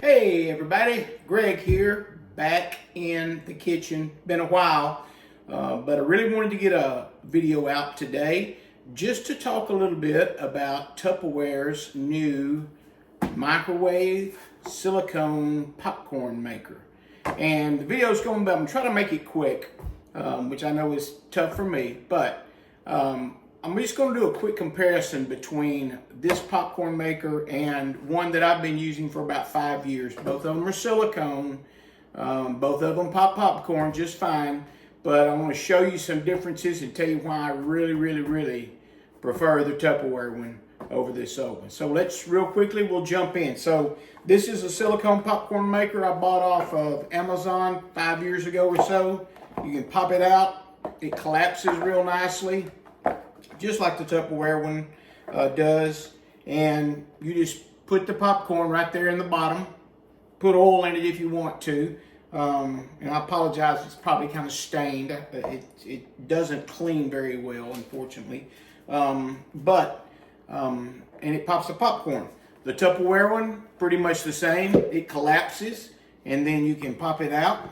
Hey everybody, Greg here, back in the kitchen. Been a while, but I really wanted to get a video out today just to talk a little bit about Tupperware's new microwave silicone popcorn maker. And the video is going about, I'm trying to make it quick, which I know is tough for me, but I'm just going to do a quick comparison between this popcorn maker and one that I've been using for about 5 years. Both of them are silicone. Both of them pop popcorn just fine. But I want to show you some differences and tell you why I really prefer the Tupperware one over this old one. So let's real quickly, we'll jump in. So this is a silicone popcorn maker I bought off of Amazon 5 years ago or so. You can pop it out. It collapses real nicely, just like the Tupperware one does. And you just put the popcorn right there in the bottom. Put oil in it if you want to. And I apologize, it's probably kind of stained. It doesn't clean very well, unfortunately. And it pops the popcorn. The Tupperware one, pretty much the same. It collapses, and then you can pop it out.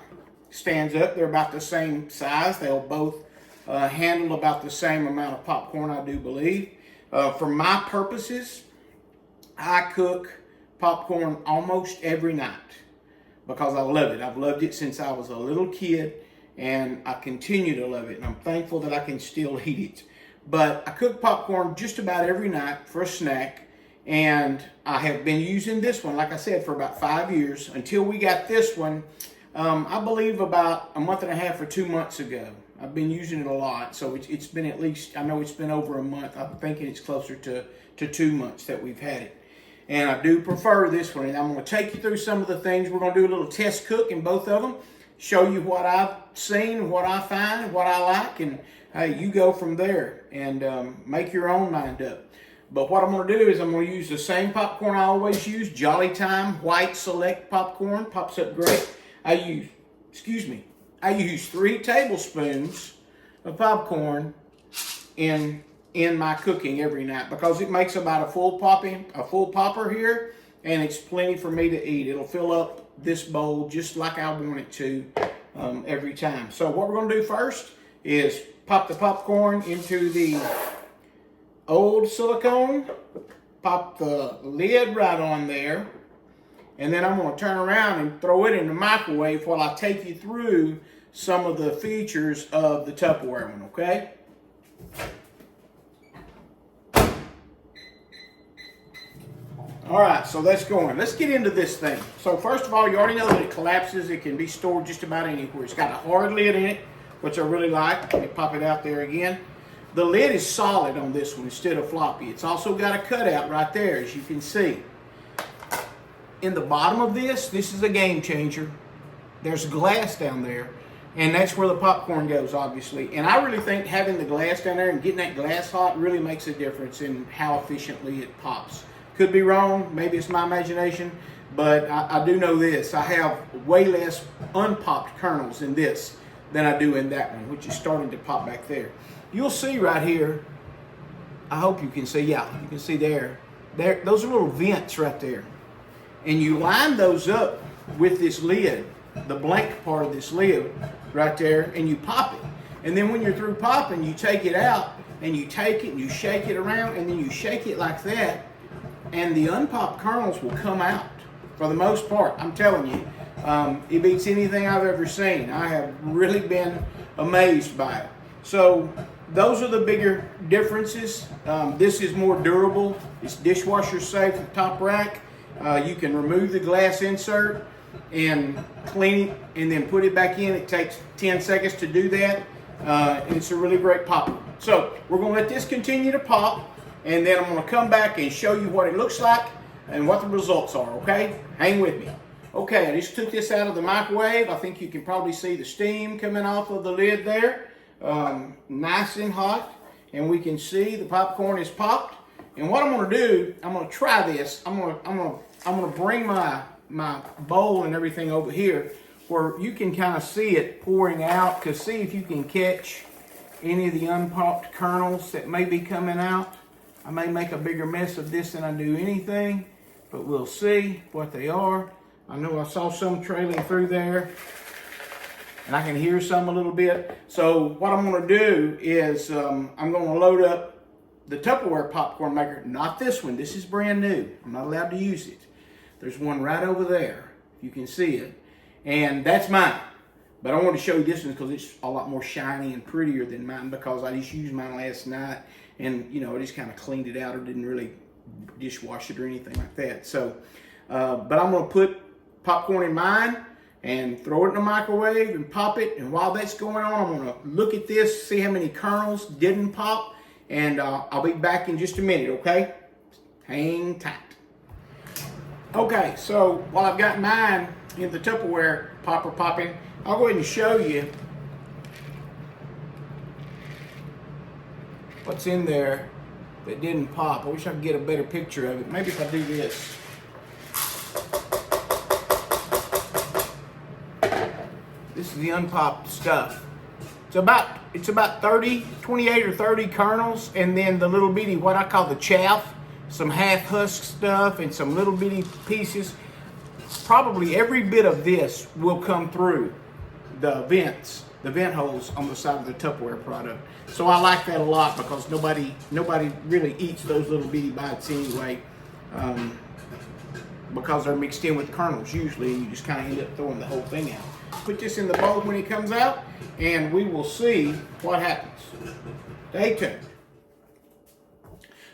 Stands up. They're about the same size. They'll both handle about the same amount of popcorn, I do believe. For my purposes, I cook popcorn almost every night because I love it. I've loved it since I was a little kid, and I continue to love it, and I'm thankful that I can still eat it. But I cook popcorn just about every night for a snack, and I have been using this one, like I said, for about 5 years until we got this one, I believe about a month and a half or 2 months ago. I've been using it a lot, so it's been at least, I know it's been over a month. I'm thinking it's closer to 2 months that we've had it. And I do prefer this one, and I'm going to take you through some of the things. We're going to do a little test cook in both of them, show you what I've seen, what I find, what I like, and hey, you go from there and make your own mind up. But what I'm going to do is I'm going to use the same popcorn I always use, Jolly Time White Select Popcorn. Pops up great. I use 3 tablespoons of popcorn in my cooking every night because it makes about a full popper here, and it's plenty for me to eat. It'll fill up this bowl just like I want it to every time. So what we're going to do first is pop the popcorn into the old silicone, pop the lid right on there, and then I'm going to turn around and throw it in the microwave while I take you through some of the features of the Tupperware one, okay? All right, so that's going. Let's get into this thing. So first of all, you already know that it collapses. It can be stored just about anywhere. It's got a hard lid in it, which I really like. Let me pop it out there again. The lid is solid on this one instead of floppy. It's also got a cutout right there, as you can see. In the bottom of this is a game changer. There's glass down there, and that's where the popcorn goes, obviously. And I really think having the glass down there and getting that glass hot really makes a difference in how efficiently it pops. Could be wrong, maybe it's my imagination, but I do know this. I have way less unpopped kernels in this than I do in that one, which is starting to pop back there. You'll see right here, I hope you can see, yeah, you can see there, those are little vents right there. And you line those up with this lid, the blank part of this lid right there, and you pop it. And then when you're through popping, you take it out, and you take it and you shake it around, and then you shake it like that, and the unpopped kernels will come out for the most part. I'm telling you, it beats anything I've ever seen. I have really been amazed by it. So those are the bigger differences. This is more durable. It's dishwasher safe, the top rack. You can remove the glass insert and clean it and then put it back in. It takes 10 seconds to do that. And it's a really great popper. So we're going to let this continue to pop, and then I'm going to come back and show you what it looks like and what the results are, okay? Hang with me. Okay, I just took this out of the microwave. I think you can probably see the steam coming off of the lid there. Nice and hot, and we can see the popcorn is popped. And what I'm going to do, I'm going to try this. I'm going to bring my bowl and everything over here where you can kind of see it pouring out, because see if you can catch any of the unpopped kernels that may be coming out. I may make a bigger mess of this than I do anything, but we'll see what they are. I know I saw some trailing through there, and I can hear some a little bit. So what I'm gonna do is I'm gonna load up the Tupperware popcorn maker. Not this one, this is brand new. I'm not allowed to use it. There's one right over there, you can see it. And that's mine. But I want to show you this one because it's a lot more shiny and prettier than mine, because I just used mine last night, and you know, I just kind of cleaned it out or didn't really dishwash it or anything like that. So, but I'm gonna put popcorn in mine and throw it in the microwave and pop it. And while that's going on, I'm gonna look at this, see how many kernels didn't pop, and I'll be back in just a minute, okay? Hang tight. Okay, so while I've got mine in the Tupperware popper popping, I'll go ahead and show you what's in there that didn't pop. I wish I could get a better picture of it. Maybe if I do this. This is the unpopped stuff. It's about 28 or 30 kernels, and then the little bitty, what I call the chaff, some half husk stuff, and some little bitty pieces. Probably every bit of this will come through the vent holes on the side of the Tupperware product. So I like that a lot, because nobody really eats those little bitty bites anyway, because they're mixed in with kernels usually, and you just kind of end up throwing the whole thing out. Put this in the bowl when it comes out, and we will see what happens. Stay tuned.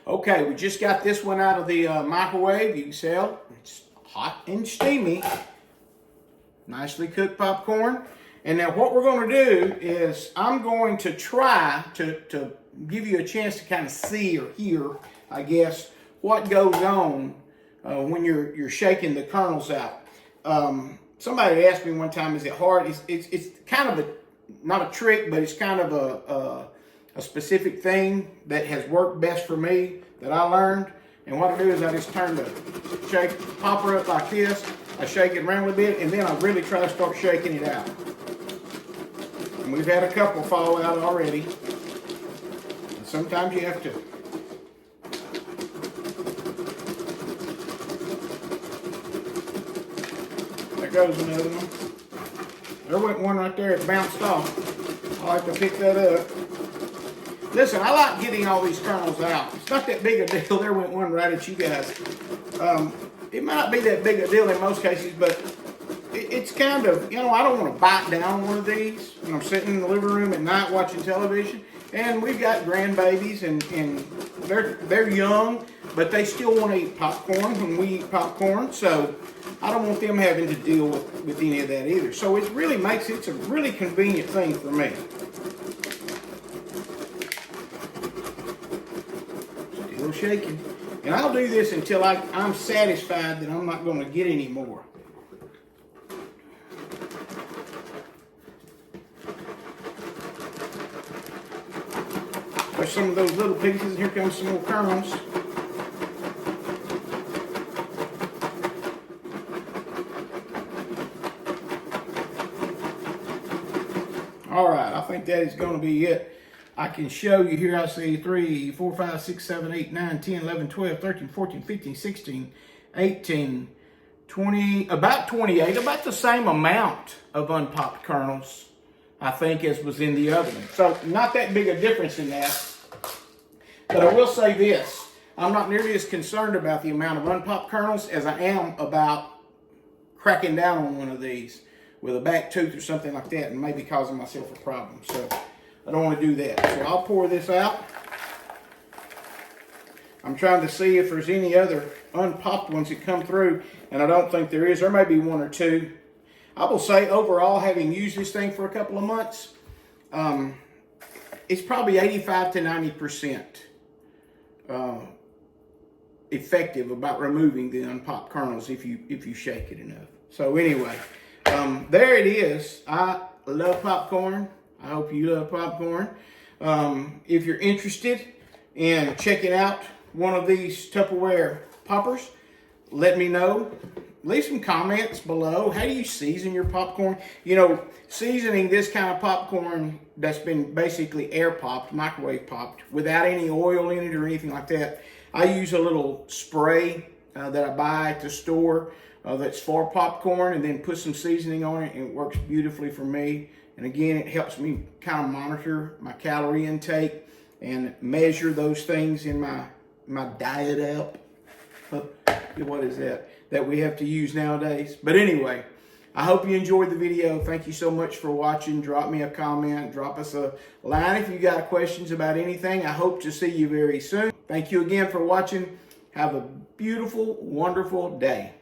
Okay, we just got this one out of the microwave. You can tell it's hot and steamy. Nicely cooked popcorn. And now what we're going to do is I'm going to try to give you a chance to kind of see or hear, I guess, what goes on when you're shaking the kernels out. Somebody asked me one time, is it hard? It's kind of not a trick, but it's kind of a specific thing that has worked best for me that I learned. And what I do is I just turn the popper up like this. I shake it around a bit, and then I really try to start shaking it out. And we've had a couple fall out already. And sometimes you have to. There goes another one. There went one right there. It bounced off. I like to pick that up. Listen, I like getting all these kernels out. It's not that big a deal. There went one right at you guys. It might not be that big a deal in most cases, but it's kind of, you know, I don't want to bite down one of these when I'm sitting in the living room at night watching television. And we've got grandbabies, and they're young, but they still want to eat popcorn when we eat popcorn. So I don't want them having to deal with any of that either. So it really makes it's a really convenient thing for me. Still shaking. And I'll do this until I'm satisfied that I'm not going to get any more. There's some of those little pieces. Here comes some more kernels. All right, I think that is going to be it. I can show you here. I see 3, 4, 5, 6, 7, 8, 9, 10, 11, 12, 13, 14, 15, 16, 18, 20, about 28, about the same amount of unpopped kernels, I think, as was in the other one. So not that big a difference in that. But I will say this, I'm not nearly as concerned about the amount of unpopped kernels as I am about cracking down on one of these with a back tooth or something like that and maybe causing myself a problem. So I don't want to do that. So I'll pour this out. I'm trying to see if there's any other unpopped ones that come through, and I don't think there is. There may be one or two. I will say overall, having used this thing for a couple of months, it's probably 85 to 90% effective about removing the unpopped kernels if you shake it enough. So anyway, there it is. I love popcorn. I hope you love popcorn. If you're interested in checking out one of these Tupperware poppers, let me know. Leave some comments below. How do you season your popcorn? You know, seasoning this kind of popcorn that's been basically air popped, microwave popped, without any oil in it or anything like that. I use a little spray that I buy at the store. that's for popcorn, and then put some seasoning on it, and it works beautifully for me. And again, it helps me kind of monitor my calorie intake and measure those things in my diet app. What is that we have to use nowadays? But anyway, I hope you enjoyed the video. Thank you so much for watching. Drop me a comment. Drop us a line if you got questions about anything. I hope to see you very soon. Thank you again for watching. Have a beautiful, wonderful day.